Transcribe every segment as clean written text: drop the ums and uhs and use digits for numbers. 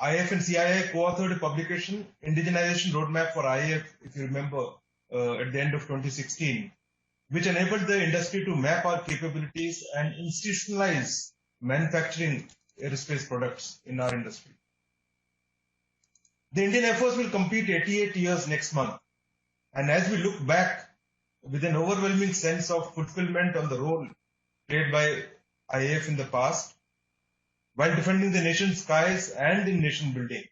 IAF and CII co-authored a publication, Indigenization Roadmap for IAF, if you remember, at the end of 2016, which enabled the industry to map our capabilities and institutionalize manufacturing aerospace products in our industry. The Indian Air Force will complete 88 years next month. And as we look back with an overwhelming sense of fulfillment on the role played by IAF in the past, while defending the nation's skies and in nation building,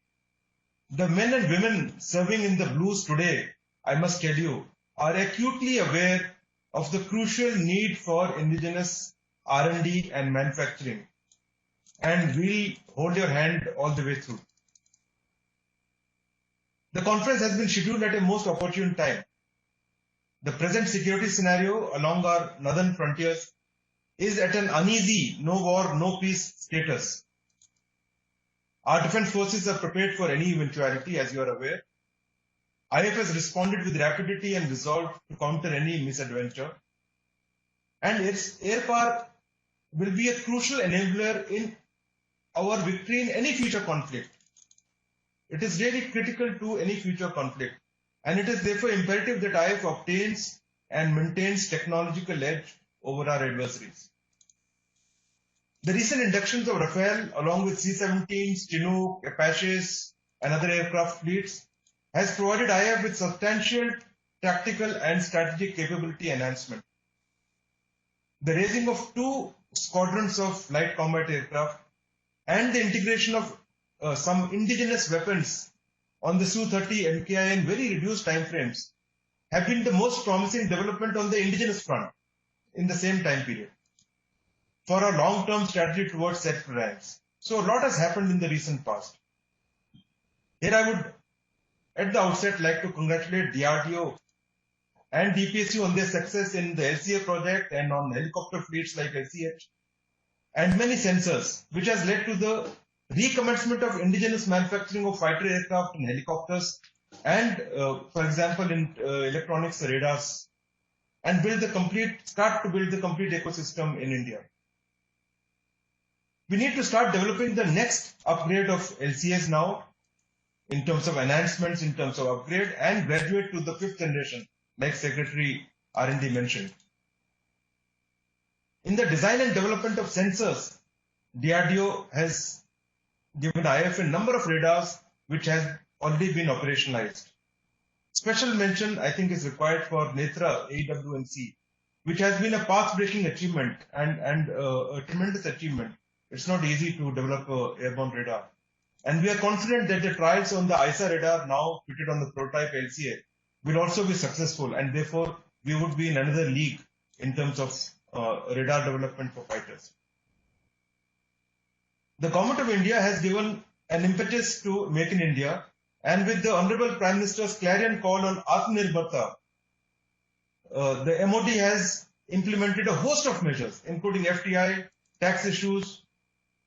the men and women serving in the blues today, I must tell you, are acutely aware of the crucial need for indigenous R&D and manufacturing, and will hold your hand all the way through. The conference has been scheduled at a most opportune time. The present security scenario along our northern frontiers is at an uneasy no war, no peace status. Our defense forces are prepared for any eventuality, as you are aware. IAF has responded with rapidity and resolve to counter any misadventure. And its air power will be a crucial enabler in our victory in any future conflict. It is really critical to any future conflict. And it is therefore imperative that IAF obtains and maintains technological edge over our adversaries. The recent inductions of Rafale, along with C-17s, Chinook, Apaches, and other aircraft fleets, has provided IAF with substantial tactical and strategic capability enhancement. The raising of 2 squadrons of light combat aircraft and the integration of some indigenous weapons on the Su-30 MKI in very reduced timeframes have been the most promising development on the indigenous front in the same time period for our long-term strategy towards self-reliance. So a lot has happened in the recent past. Here I would, at the outset, like to congratulate DRDO and DPSU on their success in the LCA project and on helicopter fleets like LCH and many sensors, which has led to the recommencement of indigenous manufacturing of fighter aircraft and helicopters and, for example, in electronics radars, and start to build the complete ecosystem in India. We need to start developing the next upgrade of LCAs now in terms of enhancements, in terms of upgrade, and graduate to the 5th generation, like Secretary R&D mentioned. In the design and development of sensors, DRDO has given IAF a number of radars which has already been operationalized. Special mention, I think, is required for Netra AWNC, which has been a path-breaking achievement and a tremendous achievement. It's not easy to develop an airborne radar. And we are confident that the trials on the ISA radar now fitted on the prototype LCA will also be successful, and therefore we would be in another league in terms of radar development for fighters. The Government of India has given an impetus to Make in India, and with the Honorable Prime Minister's clarion call on Atmanirbharta, the MOD has implemented a host of measures, including FDI, tax issues,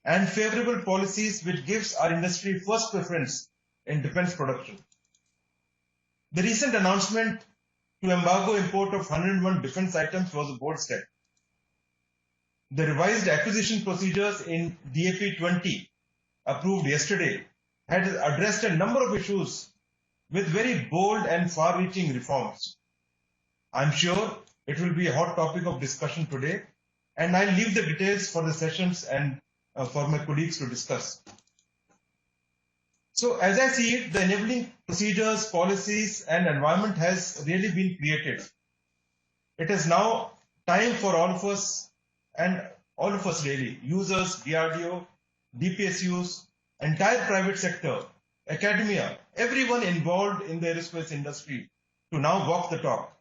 and favorable policies which gives our industry first preference in defense production. The recent announcement to embargo import of 101 defense items was a bold step. The revised acquisition procedures in DAP 20, approved yesterday, had addressed a number of issues with very bold and far-reaching reforms. I'm sure it will be a hot topic of discussion today, and I'll leave the details for the sessions and for my colleagues to discuss. So as I see it, the enabling procedures, policies, and environment has really been created. It is now time for all of us, and all of us really, users, DRDO, DPSUs, entire private sector, academia, everyone involved in the aerospace industry to now walk the talk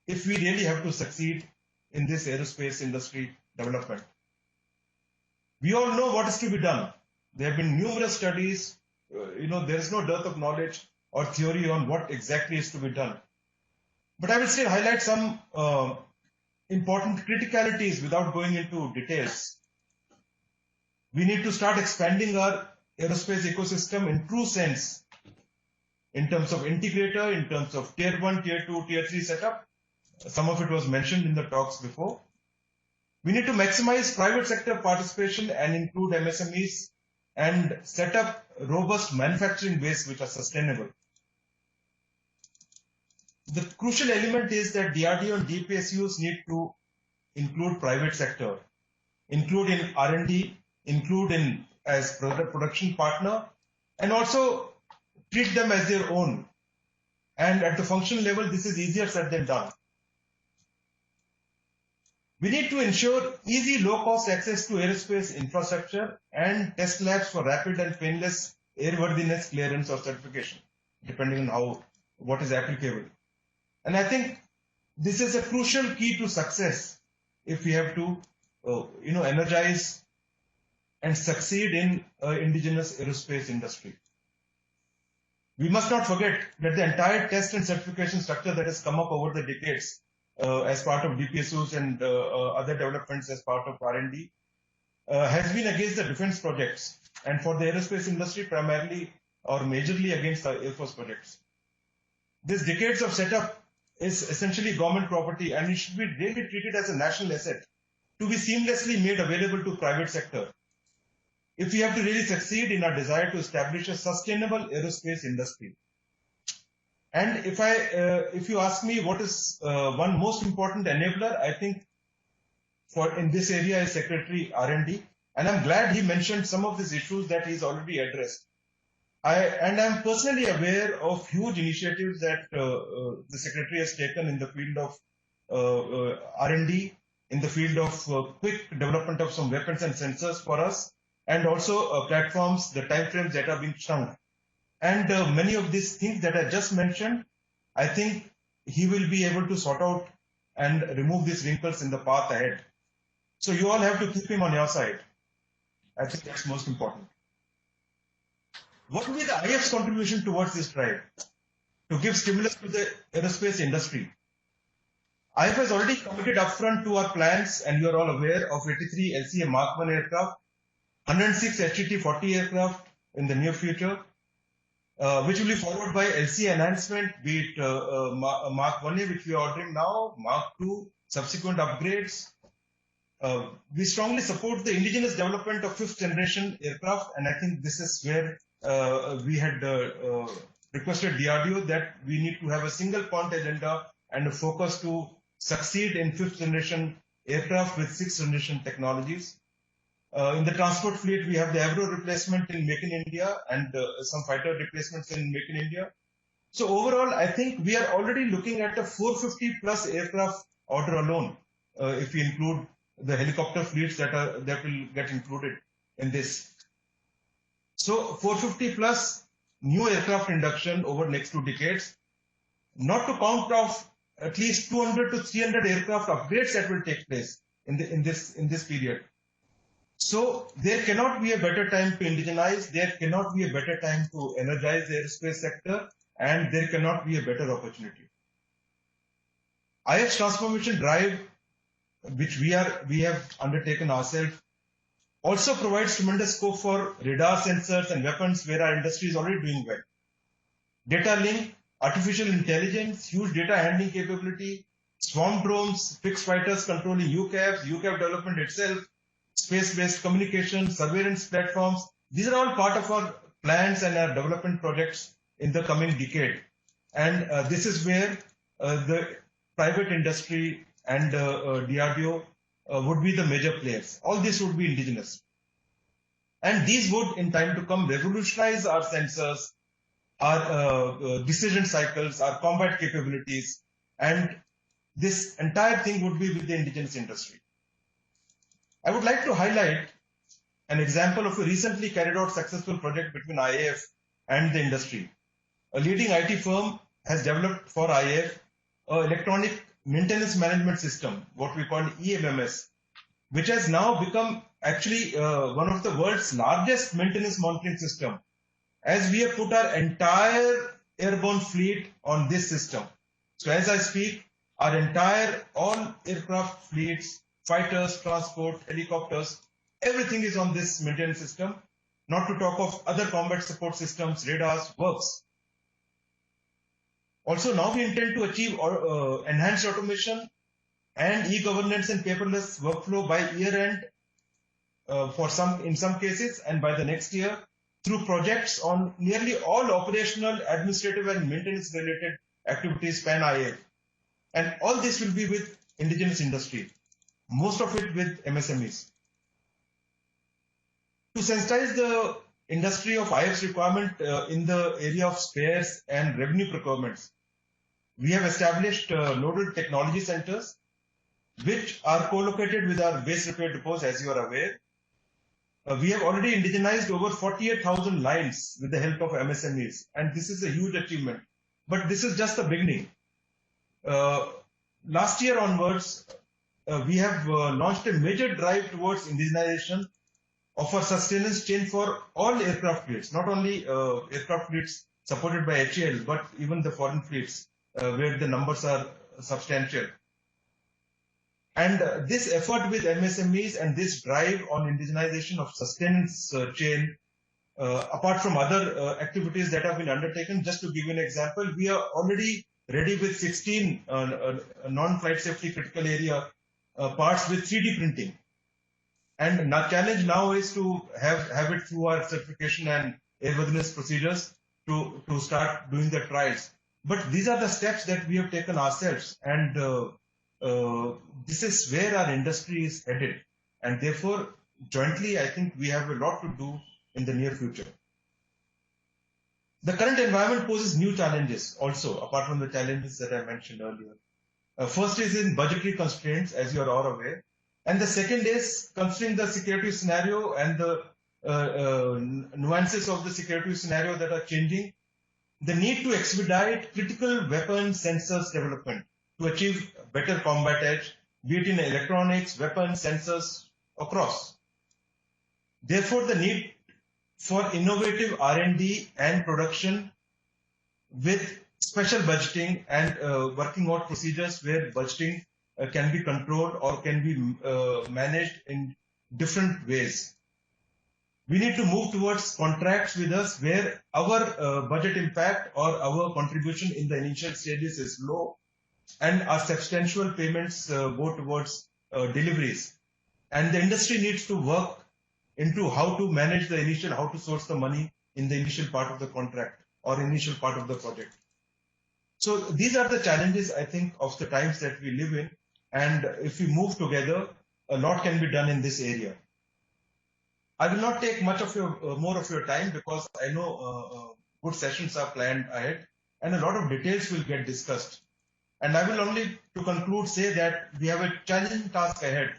if we really have to succeed in this aerospace industry development. We all know what is to be done. There have been numerous studies. There is no dearth of knowledge or theory on what exactly is to be done. But I will still highlight some important criticalities without going into details. We need to start expanding our aerospace ecosystem in true sense, in terms of integrator, in terms of tier 1, tier 2, tier 3 setup. Some of it was mentioned in the talks before. We need to maximize private sector participation and include MSMEs and set up robust manufacturing base which are sustainable. The crucial element is that DRDO and DPSUs need to include private sector, include in R&D, include in as production partner, and also treat them as their own. And at the functional level, this is easier said than done. We need to ensure easy, low-cost access to aerospace infrastructure and test labs for rapid and painless airworthiness clearance or certification, depending on what is applicable. And I think this is a crucial key to success if we have to, energize and succeed in indigenous aerospace industry. We must not forget that the entire test and certification structure that has come up over the decades as part of DPSUs and other developments as part of R&D has been against the defense projects, and for the aerospace industry primarily or majorly against the Air Force projects. This decades of setup is essentially government property, and it should be really treated as a national asset to be seamlessly made available to private sector if we have to really succeed in our desire to establish a sustainable aerospace industry. And if you ask me what is one most important enabler, I think in this area is Secretary R&D, and I'm glad he mentioned some of these issues that he's already addressed. I'm personally aware of huge initiatives that the Secretary has taken in the field of R&D, in the field of quick development of some weapons and sensors for us, and also platforms, the timeframes that are being shrunk. And many of these things that I just mentioned, I think he will be able to sort out and remove these wrinkles in the path ahead. So you all have to keep him on your side. I think that's most important. What will be the IF's contribution towards this drive to give stimulus to the aerospace industry? IF has already committed upfront to our plans, and you are all aware of 83 LCA Mark 1 aircraft, 106 HTT-40 aircraft in the near future, which will be followed by LCA enhancement, be it Mark 1A, which we are ordering now, Mark 2, subsequent upgrades. We strongly support the indigenous development of 5th generation aircraft, and I think this is where we had requested DRDO that we need to have a single point agenda and a focus to succeed in 5th generation aircraft with 6th generation technologies. In the transport fleet, we have the Avro replacement in Make in India and some fighter replacements in Make in India. So overall, I think we are already looking at a 450 plus aircraft order alone, if we include the helicopter fleets that will get included in this. So 450 plus new aircraft induction over next 2 decades, not to count of at least 200 to 300 aircraft upgrades that will take place in this period. So there cannot be a better time to indigenize, there cannot be a better time to energize the aerospace sector, and there cannot be a better opportunity. IF's transformation drive, which we have undertaken ourselves, also provides tremendous scope for radar sensors and weapons where our industry is already doing well. Data link, artificial intelligence, huge data handling capability, swarm drones, fixed fighters controlling UCAVs, UCAV development itself, space-based communication, surveillance platforms. These are all part of our plans and our development projects in the coming decade. And this is where the private industry and DRDO would be the major players. All this would be indigenous. And these would, in time to come, revolutionize our sensors, our decision cycles, our combat capabilities, and this entire thing would be with the indigenous industry. I would like to highlight an example of a recently carried out successful project between IAF and the industry. A leading IT firm has developed for IAF an electronic maintenance management system, what we call EMMS, which has now become actually one of the world's largest maintenance monitoring system, as we have put our entire airborne fleet on this system. So as I speak, our entire all aircraft fleets, fighters, transport, helicopters, everything is on this maintenance system, not to talk of other combat support systems, radars, works. Also, now we intend to achieve enhanced automation and e-governance and paperless workflow by year end in some cases, and by the next year, through projects on nearly all operational, administrative, and maintenance related activities pan-IAF. And all this will be with indigenous industry, most of it with MSMEs. To sensitize the industry of IF's requirement in the area of spares and revenue procurements, we have established nodal technology centers, which are co-located with our waste repair depots, as you are aware. We have already indigenized over 48,000 lines with the help of MSMEs, and this is a huge achievement. But this is just the beginning. Last year onwards, we have launched a major drive towards indigenization of our sustenance chain for all aircraft fleets, not only aircraft fleets supported by HAL, but even the foreign fleets, where the numbers are substantial. And this effort with MSMEs and this drive on indigenization of sustenance chain, apart from other activities that have been undertaken, just to give you an example, we are already ready with 16 non-flight safety critical area parts with 3D printing. And the challenge now is to have it through our certification and airworthiness procedures to start doing the trials. But these are the steps that we have taken ourselves, and this is where our industry is headed. And therefore, jointly, I think we have a lot to do in the near future. The current environment poses new challenges also, apart from the challenges that I mentioned earlier. First is in budgetary constraints, as you are all aware. And the second is, considering the security scenario and the nuances of the security scenario that are changing, the need to expedite critical weapon sensors development to achieve better combat edge, be it in electronics, weapons, sensors, across. Therefore, the need for innovative R&D and production with special budgeting and working out procedures where budgeting can be controlled or can be managed in different ways. We need to move towards contracts with us where our budget impact or our contribution in the initial stages is low, and our substantial payments go towards deliveries. And the industry needs to work into how to manage the initial, how to source the money in the initial part of the contract or initial part of the project. So these are the challenges, I think, of the times that we live in. And if we move together, a lot can be done in this area. I will not take much of your more of your time, because I know good sessions are planned ahead and a lot of details will get discussed. And I will only, to conclude, say that we have a challenging task ahead,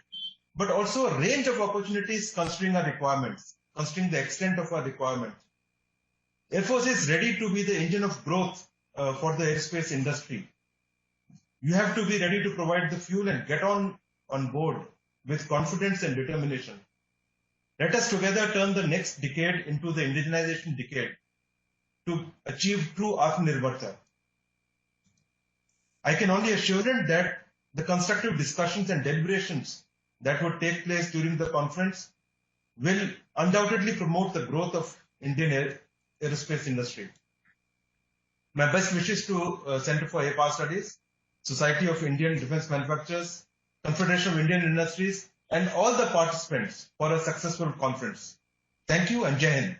but also a range of opportunities considering our requirements, considering the extent of our requirement. Air Force is ready to be the engine of growth for the aerospace industry. You have to be ready to provide the fuel and get on board with confidence and determination. Let us together turn the next decade into the indigenization decade to achieve true Atmanirbharta. I can only assure you that the constructive discussions and deliberations that would take place during the conference will undoubtedly promote the growth of Indian aerospace industry. My best wishes to Center for Air Power Studies, Society of Indian Defence Manufacturers, Confederation of Indian Industries, and all the participants for a successful conference. Thank you and Jai Hind.